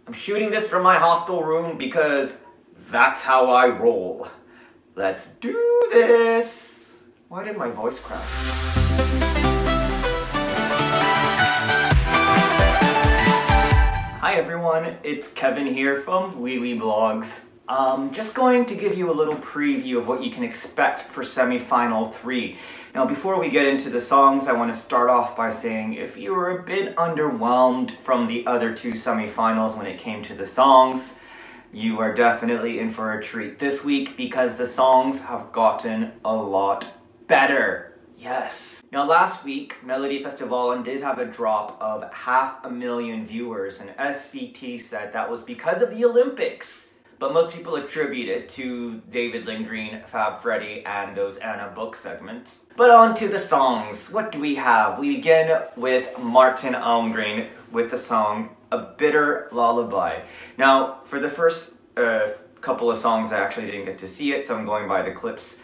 I'm shooting this from my hostel room because that's how I roll. Let's do this! Why did my voice crack? Hi everyone, it's Kevin here from Wiwibloggs. Just going to give you a little preview of what you can expect for semi-final 3. Now before we get into the songs, I want to start off by saying if you were a bit underwhelmed from the other 2 semi-finals when it came to the songs, you are definitely in for a treat this week because the songs have gotten a lot better. Yes. Now last week, Melodifestivalen did have a drop of 500,000 viewers, and SVT said that was because of the Olympics. But most people attribute it to David Lindgren, Fab Freddy, and those Anna book segments. But on to the songs. What do we have? We begin with Martin Almgren with the song A Bitter Lullaby. Now, for the first couple of songs, I actually didn't get to see it, so I'm going by the clips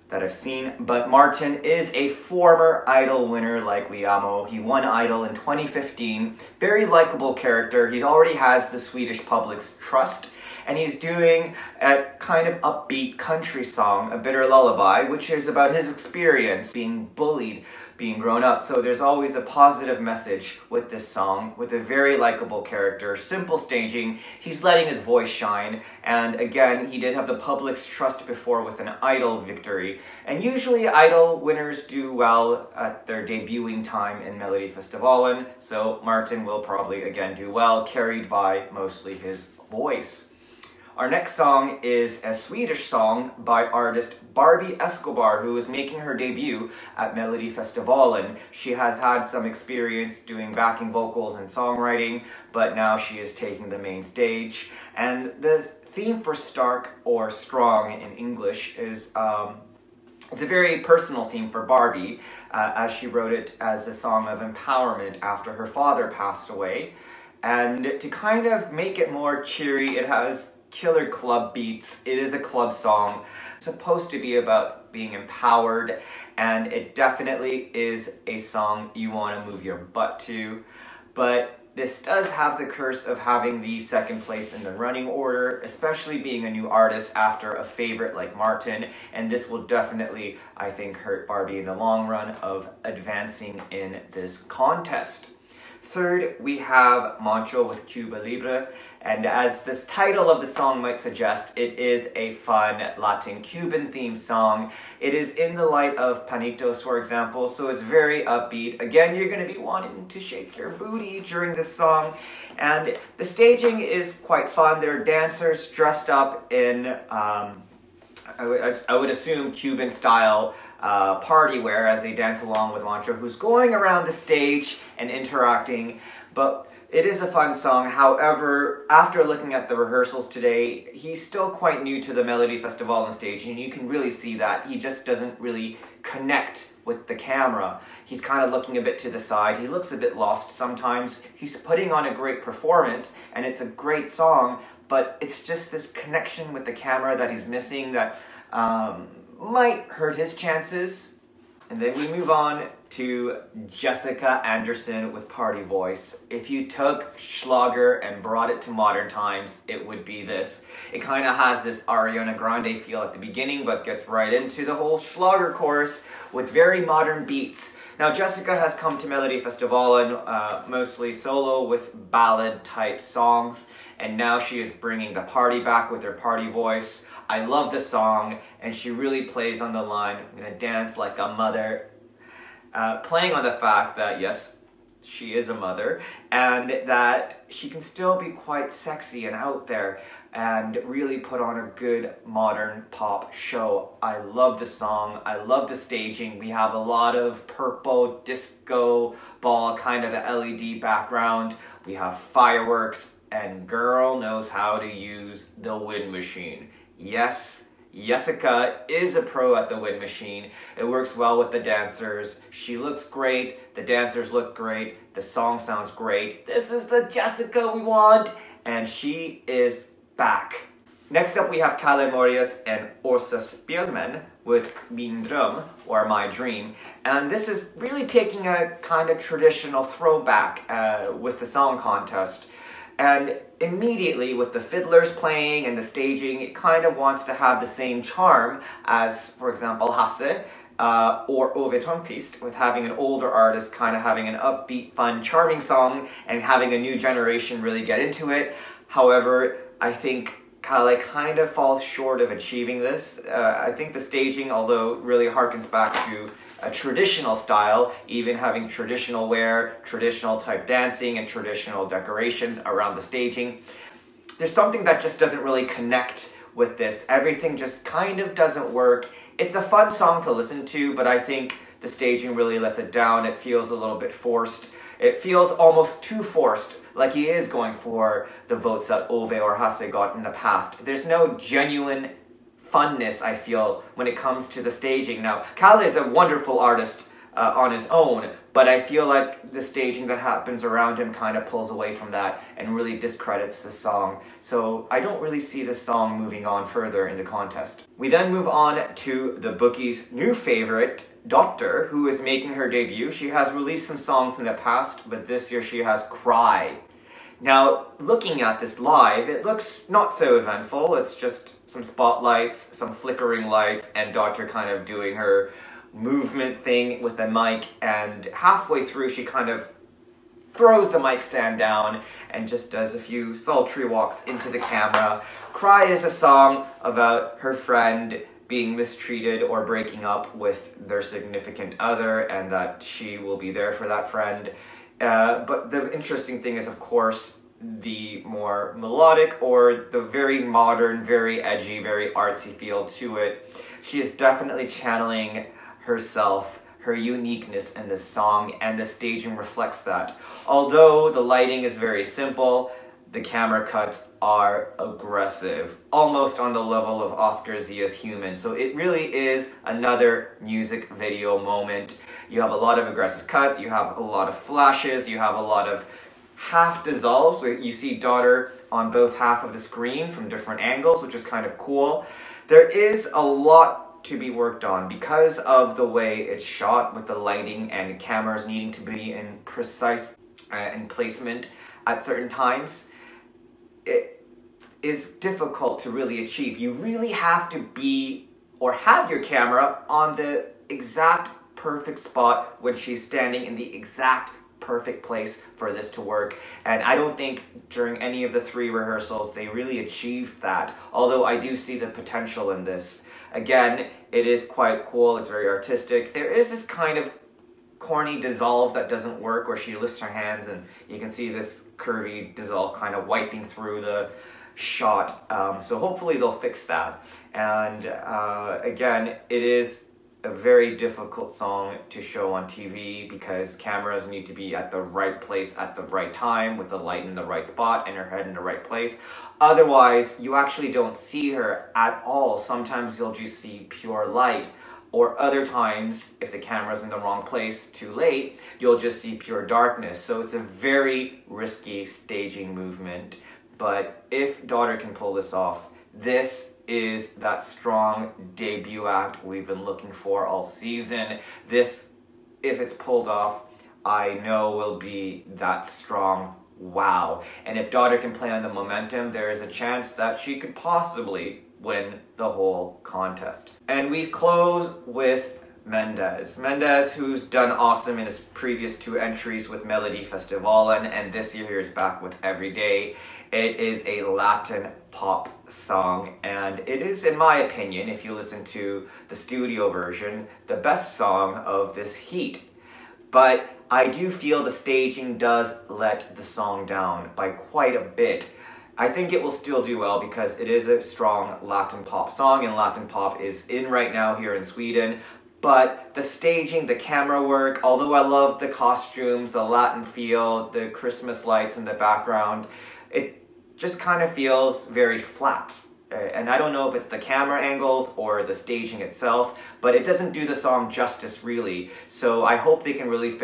that I've seen. But Martin is a former Idol winner like Liamo. He won Idol in 2015. Very likable character. He already has the Swedish public's trust. And he's doing a kind of upbeat country song, A Bitter Lullaby, which is about his experience being bullied, being grown up. So there's always a positive message with this song, with a very likable character, simple staging. He's letting his voice shine. And again, he did have the public's trust before with an Idol victory. And usually Idol winners do well at their debuting time in Melodifestivalen. So Martin will probably again do well, carried by mostly his voice. Our next song is a Swedish song by artist Barbi Escobar, who is making her debut at Melodifestivalen. She has had some experience doing backing vocals and songwriting, but now she is taking the main stage. And the theme for Stark, or Strong in English, is it's a very personal theme for Barbie, as she wrote it as a song of empowerment after her father passed away. And to kind of make it more cheery, it has killer club beats. It is a club song. It's supposed to be about being empowered, and it definitely is a song you want to move your butt to. But this does have the curse of having the second place in the running order, especially being a new artist after a favorite like Martin, and this will definitely, I think, hurt Barbie in the long run of advancing in this contest. Third, we have Moncho with Cuba Libre, and as this title of the song might suggest, it is a fun Latin Cuban themed song. It is in the light of Panitos, for example, so it's very upbeat. Again, you're going to be wanting to shake your booty during this song, and the staging is quite fun. There are dancers dressed up in, I would assume, Cuban style party wear as they dance along with Moncho, who's going around the stage and interacting. But it is a fun song. However, after looking at the rehearsals today, he's still quite new to the Melodifestivalen stage, and you can really see that he just doesn't really connect with the camera. He's kind of looking a bit to the side. He looks a bit lost sometimes. He's putting on a great performance, and it's a great song, but it's just this connection with the camera that he's missing that might hurt his chances. And then we move on to Jessica Andersson with Party Voice. If you took Schlager and brought it to modern times, it would be this. It kind of has this Ariana Grande feel at the beginning, but gets right into the whole Schlager chorus with very modern beats. Now Jessica has come to Melodifestivalen mostly solo with ballad type songs, and now she is bringing the party back with her party voice. I love the song, and she really plays on the line, I'm gonna dance like a mother, playing on the fact that yes, she is a mother, and that she can still be quite sexy and out there and really put on a good modern pop show. I love the song, I love the staging. We have a lot of purple disco ball kind of LED background. We have fireworks, and girl knows how to use the wind machine. Yes, Jessica is a pro at the wind machine. It works well with the dancers. She looks great, the dancers look great, the song sounds great. This is the Jessica we want, and she is back. Next up we have Kalle, Moraeus and Orsa Spelmän with Min dröm, or My Dream. And this is really taking a kind of traditional throwback with the song contest. And immediately with the fiddlers playing and the staging, it kind of wants to have the same charm as, for example, Hasse or Ove Thörnqvist, with having an older artist kind of having an upbeat, fun, charming song and having a new generation really get into it. However, I think Kalle kind of falls short of achieving this. I think the staging, although really harkens back to a traditional style, even having traditional wear, traditional type dancing, and traditional decorations around the staging, there's something that just doesn't really connect with this. Everything just kind of doesn't work. It's a fun song to listen to, but I think the staging really lets it down. It feels a little bit forced. It feels almost too forced, like he is going for the votes that Ove or Hasse got in the past. There's no genuine funness, I feel, when it comes to the staging. Now, Kalle is a wonderful artist on his own, but I feel like the staging that happens around him kind of pulls away from that and really discredits the song. So I don't really see the song moving on further in the contest. We then move on to the bookies' new favorite, Dotter, who is making her debut. She has released some songs in the past, but this year she has Cry. Now, looking at this live, it looks not so eventful. It's just some spotlights, some flickering lights, and Dotter kind of doing her movement thing with the mic, and halfway through she kind of throws the mic stand down and just does a few sultry walks into the camera. Cry is a song about her friend being mistreated or breaking up with their significant other, and that she will be there for that friend. But the interesting thing is, of course, the more melodic or the very modern, very edgy, very artsy feel to it. She is definitely channeling herself, her uniqueness in this song, and the staging reflects that. Although the lighting is very simple, the camera cuts are aggressive, almost on the level of Oscar Zia's Human. So it really is another music video moment. You have a lot of aggressive cuts, you have a lot of flashes, you have a lot of half dissolves. So you see Dotter on both half of the screen from different angles, which is kind of cool. There is a lot to be worked on because of the way it's shot, with the lighting and cameras needing to be in precise in placement at certain times. It is difficult to really achieve. You really have to be, or have your camera on the exact perfect spot when she's standing in the exact perfect place for this to work. And I don't think during any of the 3 rehearsals they really achieved that, although I do see the potential in this. Again, it is quite cool, it's very artistic. There is this kind of corny dissolve that doesn't work, where she lifts her hands and you can see this curvy dissolve kind of wiping through the shot. So hopefully they'll fix that. And again, it is a very difficult song to show on TV because cameras need to be at the right place at the right time, with the light in the right spot and her head in the right place. Otherwise, you actually don't see her at all. Sometimes you'll just see pure light, or other times, if the camera's in the wrong place too late, you'll just see pure darkness. So it's a very risky staging movement. But if Dotter can pull this off, this is that strong debut act we've been looking for all season. This, if it's pulled off, I know will be that strong wow. And if Dotter can play on the momentum, there is a chance that she could possibly win the whole contest. And we close with Mendez. Mendez, who's done awesome in his previous 2 entries with Melodifestivalen, and this year he's back with Every Day. It is a Latin pop song, and it is, in my opinion, if you listen to the studio version, the best song of this heat. But I do feel the staging does let the song down by quite a bit. I think it will still do well because it is a strong Latin pop song, and Latin pop is in right now here in Sweden. But the staging, the camera work, although I love the costumes, the Latin feel, the Christmas lights in the background, it just kind of feels very flat. And I don't know if it's the camera angles or the staging itself, but it doesn't do the song justice really. So I hope they can really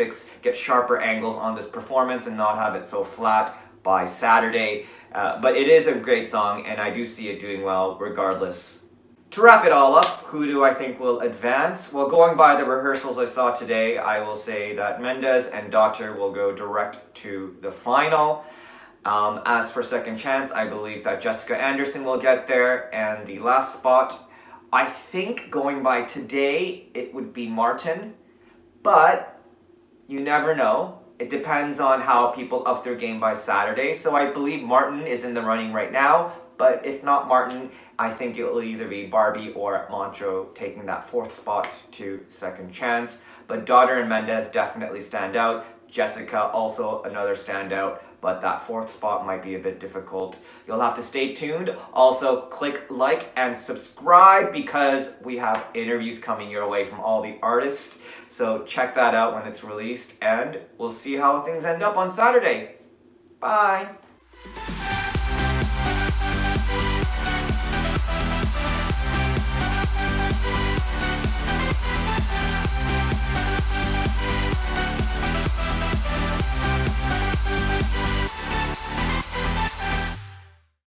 get sharper angles on this performance and not have it so flat by Saturday. But it is a great song, and I do see it doing well regardless. To wrap it all up, who do I think will advance? Well, going by the rehearsals I saw today, I will say that Mendez and Dotter will go direct to the final. As for second chance, I believe that Jessica Andersson will get there. And the last spot, I think going by today, it would be Martin. But you never know. It depends on how people up their game by Saturday. So I believe Martin is in the running right now. But if not Martin, I think it will either be Barbi or Moncho taking that fourth spot to second chance. But Daughter and Mendez definitely stand out. Jessica also another standout, but that fourth spot might be a bit difficult. You'll have to stay tuned. Also, click like and subscribe because we have interviews coming your way from all the artists. So check that out when it's released, and we'll see how things end up on Saturday. Bye!